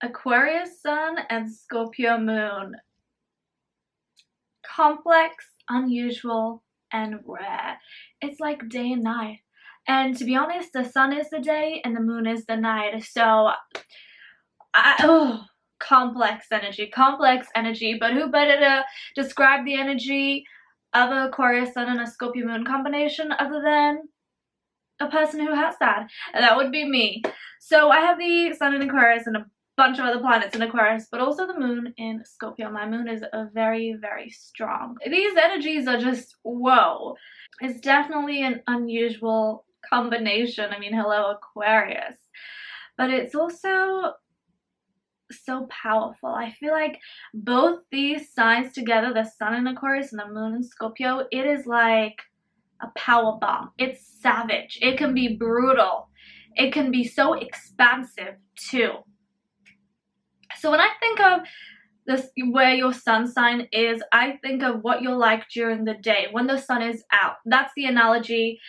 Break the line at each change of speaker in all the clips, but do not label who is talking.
Aquarius sun and Scorpio moon. Complex, unusual, and rare. It's like day and night. And to be honest, the sun is the day and the moon is the night. So, complex energy. But who better to describe the energy of an Aquarius sun and a Scorpio moon combination other than a person who has that? And that would be me. So I have the sun in Aquarius and a bunch of other planets in Aquarius, but also the moon in Scorpio. My moon is a very, very strong. These energies are just, whoa. It's definitely an unusual combination. I mean, hello, Aquarius. But it's also so powerful. I feel like both these signs together, the sun in Aquarius and the moon in Scorpio, it is like a power bomb. It's savage. It can be brutal. It can be so expansive too. So when I think of this, where your sun sign is, I think of what you're like during the day when the sun is out. That's the analogy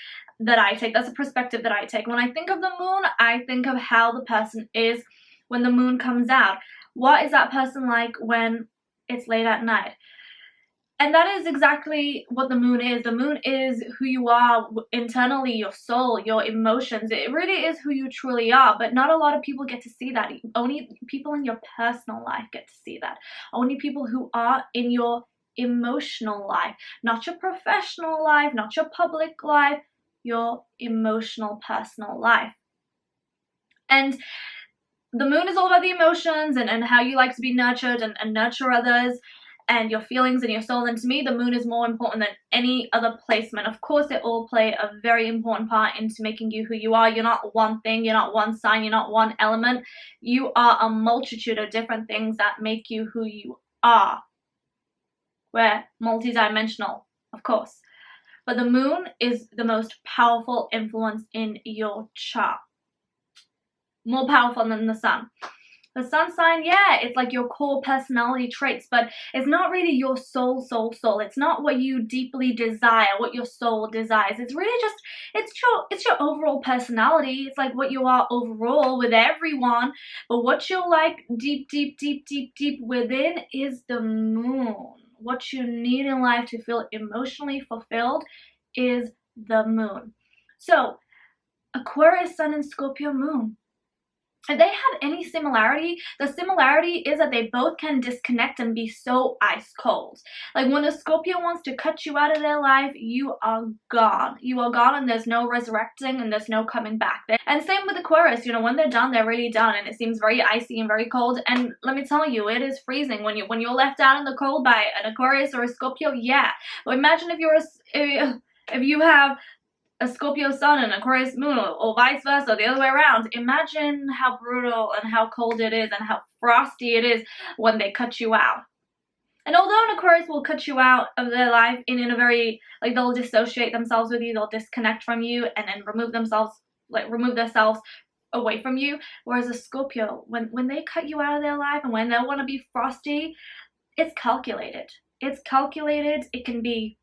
that I take. That's a perspective that I take. When I think of the moon, I think of how the person is when the moon comes out. What is that person like when it's late at night? And that is exactly what the moon is. The moon is who you are internally, your soul, your emotions. It really is who you truly are, but not a lot of people get to see that. Only people in your personal life get to see that. Only people who are in your emotional life, not your professional life, not your public life, your emotional, personal life. And the moon is all about the emotions and how you like to be nurtured and nurture others, and your feelings and your soul. And to me, the moon is more important than any other placement. Of course, they all play a very important part into making you who you are. You're not one thing, you're not one sign, you're not one element. You are a multitude of different things that make you who you are. We're multidimensional, of course. But the moon is the most powerful influence in your chart. More powerful than the sun. The sun sign, yeah, it's like your core personality traits, but it's not really your soul. It's not what you deeply desire, what your soul desires. It's really just, it's your overall personality. It's like what you are overall with everyone, but what you're like deep within is the moon. What you need in life to feel emotionally fulfilled is the moon. So, Aquarius sun and Scorpio moon. If they have any similarity, the similarity is that they both can disconnect and be so ice cold. Like when a Scorpio wants to cut you out of their life, you are gone. You are gone and there's no resurrecting and there's no coming back. And same with Aquarius, you know, when they're done, they're really done, and it seems very icy and very cold. And let me tell you, it is freezing when you're left out in the cold by an Aquarius or a Scorpio, yeah. But imagine if you have a Scorpio sun and Aquarius moon, or vice versa, the other way around. Imagine how brutal and how cold it is and how frosty it is when they cut you out. And although an Aquarius will cut you out of their life in a very, like, they'll dissociate themselves with you, they'll disconnect from you and then remove themselves away from you. Whereas a Scorpio, when they cut you out of their life and when they want to be frosty, it's calculated. It's calculated. It can be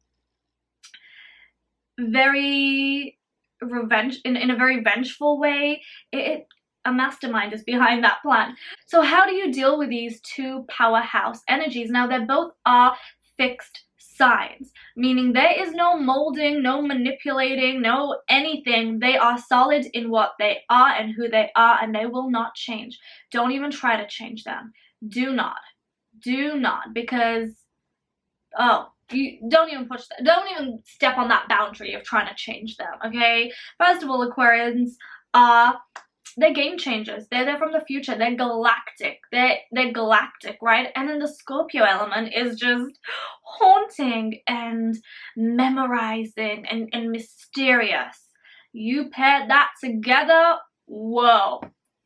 very in a very vengeful way. A mastermind is behind that plan. So how do you deal with these two powerhouse energies? Now, they both are fixed signs, meaning there is no molding, no manipulating, no anything. They are solid in what they are and who they are, and they will not change. Don't even try to change them. Do not, because you don't even push that. Don't even step on that boundary of trying to change them, okay? First of all, Aquarians they're game changers. They're from the future. They're galactic. They're galactic, right? And then the Scorpio element is just haunting and memorizing and mysterious. You pair that together, whoa.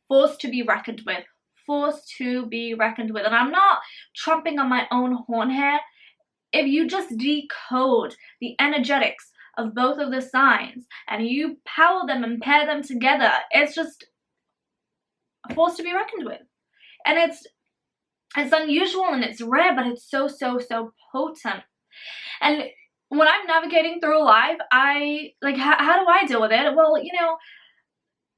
Force to be reckoned with. And I'm not trumping on my own horn here. If you just decode the energetics of both of the signs and you power them and pair them together, it's just a force to be reckoned with. And it's unusual and it's rare, but it's so potent. And when I'm navigating through life, how do I deal with it? Well, you know,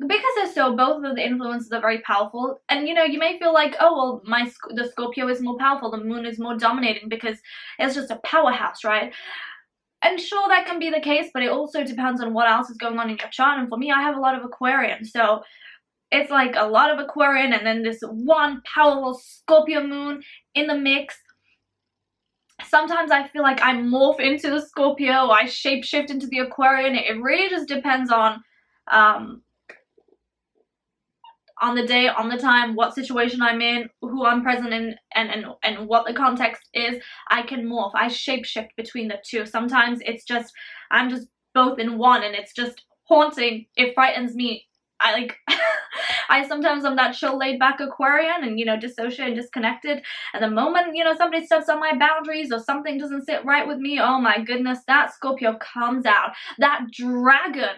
because both of the influences are very powerful, and you know, you may feel like, oh well, the Scorpio is more powerful, the moon is more dominating because it's just a powerhouse, right? And sure, that can be the case, but it also depends on what else is going on in your chart. And for me, I have a lot of Aquarian, so it's like a lot of Aquarian and then this one powerful Scorpio moon in the mix. Sometimes I feel like I morph into the Scorpio, or I shapeshift into the Aquarian. It really just depends on the day, on the time, what situation I'm in, who I'm present in, and what the context is. I can morph. I shapeshift between the two. Sometimes it's just, I'm just both in one, and it's just haunting. It frightens me. I like, sometimes I'm that chill, laid back Aquarian and, you know, dissociated, disconnected. And the moment, you know, somebody steps on my boundaries or something doesn't sit right with me, oh my goodness, that Scorpio comes out. That dragon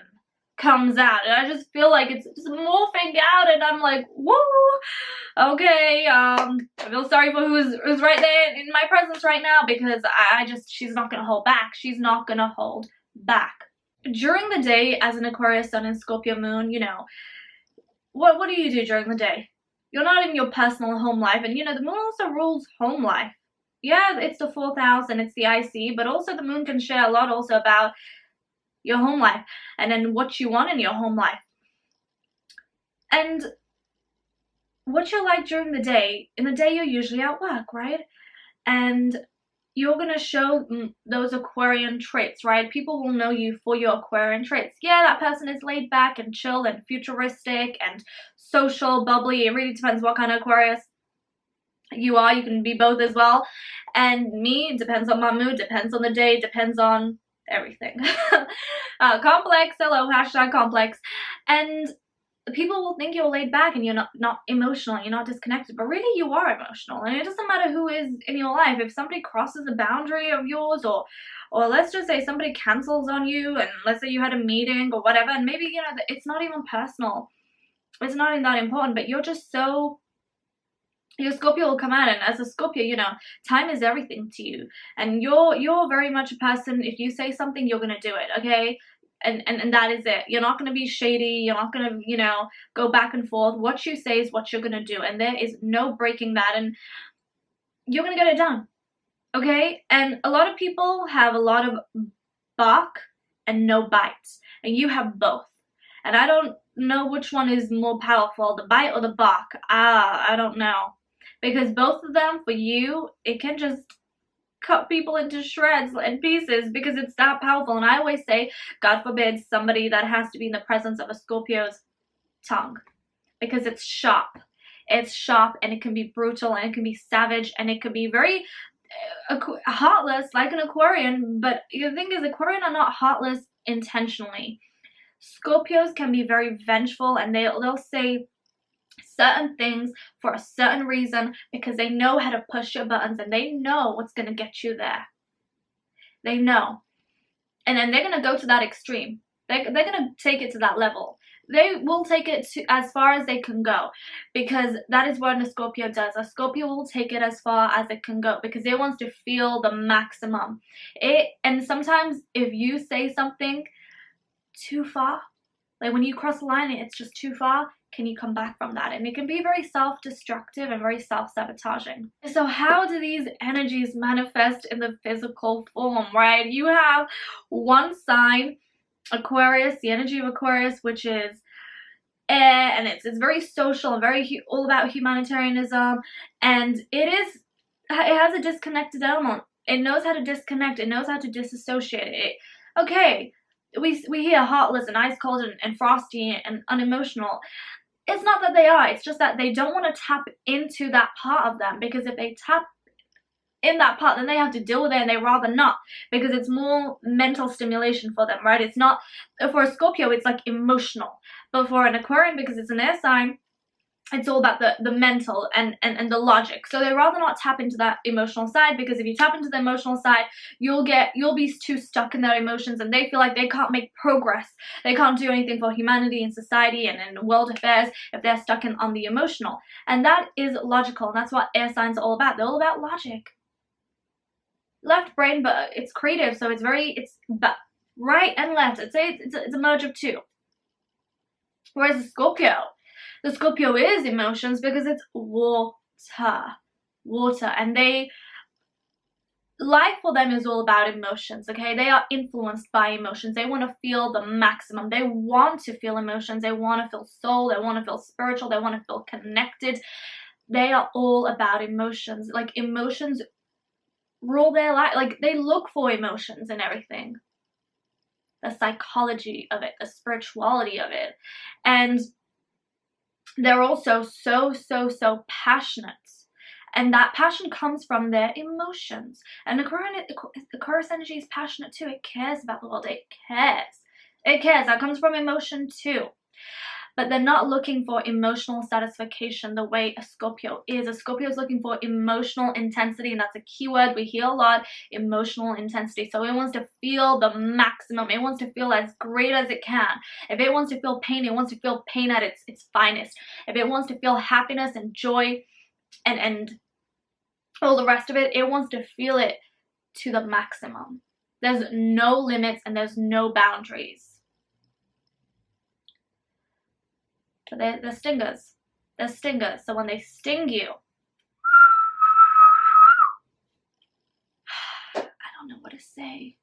comes out, and I just feel like it's just morphing out, and I'm like, woo, okay. I feel sorry for who's right there in my presence right now, because she's not gonna hold back. She's not gonna hold back. During the day, as an Aquarius sun and Scorpio moon, you know, what do you do during the day? You're not in your personal home life, and you know, the moon also rules home life. Yeah, it's the 4th house and it's the IC, but also the moon can share a lot also about your home life and then what you want in your home life. And what you're like during the day, in the day you're usually at work, right? And you're gonna show those Aquarian traits, right? People will know you for your Aquarian traits. Yeah, that person is laid back and chill and futuristic and social, bubbly. It really depends what kind of Aquarius you are. You can be both as well. And me, it depends on my mood, depends on the day, depends on everything. Complex, hello, hashtag complex. And people will think you're laid back and you're not emotional, you're not disconnected, but really you are emotional. And it doesn't matter who is in your life. If somebody crosses a boundary of yours, or let's just say somebody cancels on you, and let's say you had a meeting or whatever, and maybe, you know, it's not even personal, it's not even that important, but you're just so, your Scorpio will come out, and as a Scorpio, you know, time is everything to you, and you're very much a person, if you say something, you're gonna do it, okay? And that is it. You're not gonna be shady, you're not gonna, you know, go back and forth. What you say is what you're gonna do, and there is no breaking that, and you're gonna get it done, okay? And a lot of people have a lot of bark and no bites, and you have both. And I don't know which one is more powerful, the bite or the bark. I don't know. Because both of them, for you, it can just cut people into shreds and pieces, because it's that powerful. And I always say, God forbid, somebody that has to be in the presence of a Scorpio's tongue, because it's sharp. It's sharp, and it can be brutal, and it can be savage, and it can be very heartless, like an Aquarian. But the thing is, Aquarian are not heartless intentionally. Scorpios can be very vengeful, and they'll say certain things for a certain reason, because they know how to push your buttons, and they know what's going to get you there. They know. And then they're going to go to that extreme. They're going to take it to that level. They will take it to as far as they can go, because that is what a Scorpio does. A Scorpio will take it as far as it can go, because it wants to feel the maximum. And sometimes if you say something too far, like when you cross the line, it's just too far, can you come back from that? And it can be very self-destructive and very self-sabotaging. So how do these energies manifest in the physical form, right? You have one sign, Aquarius, the energy of Aquarius, which is air, and it's very social and very all about humanitarianism, and it has a disconnected element. It knows how to disconnect, it knows how to disassociate it. Okay, we hear heartless and ice cold and frosty and unemotional. It's not that they are, it's just that they don't want to tap into that part of them, because if they tap in that part, then they have to deal with it, and they rather not, because it's more mental stimulation for them, right? It's not, for a Scorpio, it's like emotional, but for an Aquarian, because it's an air sign, it's all about the mental and the logic. So they rather not tap into that emotional side, because if you tap into the emotional side, you'll be too stuck in their emotions, and they feel like they can't make progress. They can't do anything for humanity and society and world affairs if they're stuck on the emotional. And that is logical, and that's what air signs are all about. They're all about logic. Left brain, but it's creative, so it's right and left. I'd say it's a merge of two. Whereas the Scorpio is emotions because it's water, and life for them is all about emotions, okay? They are influenced by emotions. They want to feel the maximum. They want to feel emotions. They want to feel soul. They want to feel spiritual. They want to feel connected. They are all about emotions. Like, emotions rule their life. Like, they look for emotions and everything. The psychology of it, the spirituality of it. And they're also so passionate. And that passion comes from their emotions. And Aquarius energy is passionate too. It cares about the world. It cares. It cares. That comes from emotion too. But they're not looking for emotional satisfaction the way a Scorpio is. A Scorpio is looking for emotional intensity, and that's a key word we hear a lot, emotional intensity. So it wants to feel the maximum. It wants to feel as great as it can. If it wants to feel pain, it wants to feel pain at its finest. If it wants to feel happiness and joy and all the rest of it, it wants to feel it to the maximum. There's no limits and there's no boundaries. But they're stingers. They're stingers. So when they sting you, I don't know what to say.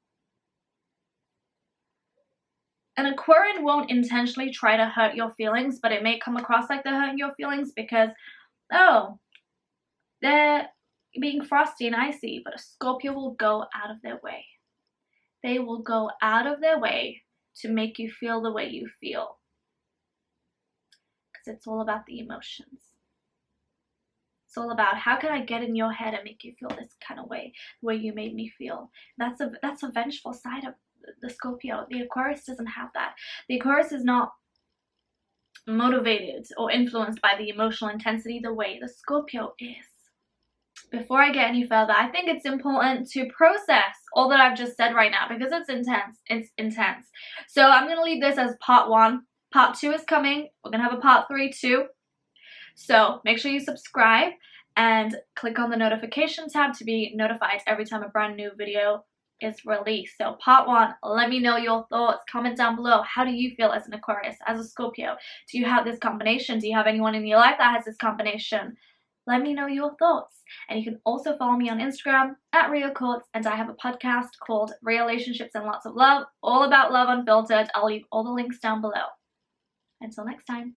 An Aquarian won't intentionally try to hurt your feelings, but it may come across like they're hurting your feelings because, oh, they're being frosty and icy, but a Scorpio will go out of their way. They will go out of their way to make you feel the way you feel. Because it's all about the emotions. It's all about, how can I get in your head and make you feel this kind of way, the way you made me feel. That's a vengeful side of the Scorpio. The Aquarius doesn't have that. The Aquarius is not motivated or influenced by the emotional intensity the way the Scorpio is. Before I get any further, I think it's important to process all that I've just said right now because it's intense. It's intense. So I'm going to leave this as part 1. Part 2 is coming. We're going to have a part 3 too. So make sure you subscribe and click on the notification tab to be notified every time a brand new video is released. So part 1, let me know your thoughts. Comment down below. How do you feel as an Aquarius, as a Scorpio? Do you have this combination? Do you have anyone in your life that has this combination? Let me know your thoughts. And you can also follow me on Instagram at Riastrology, and I have a podcast called Relationships and Lots of Love, all about love unfiltered. I'll leave all the links down below. Until next time.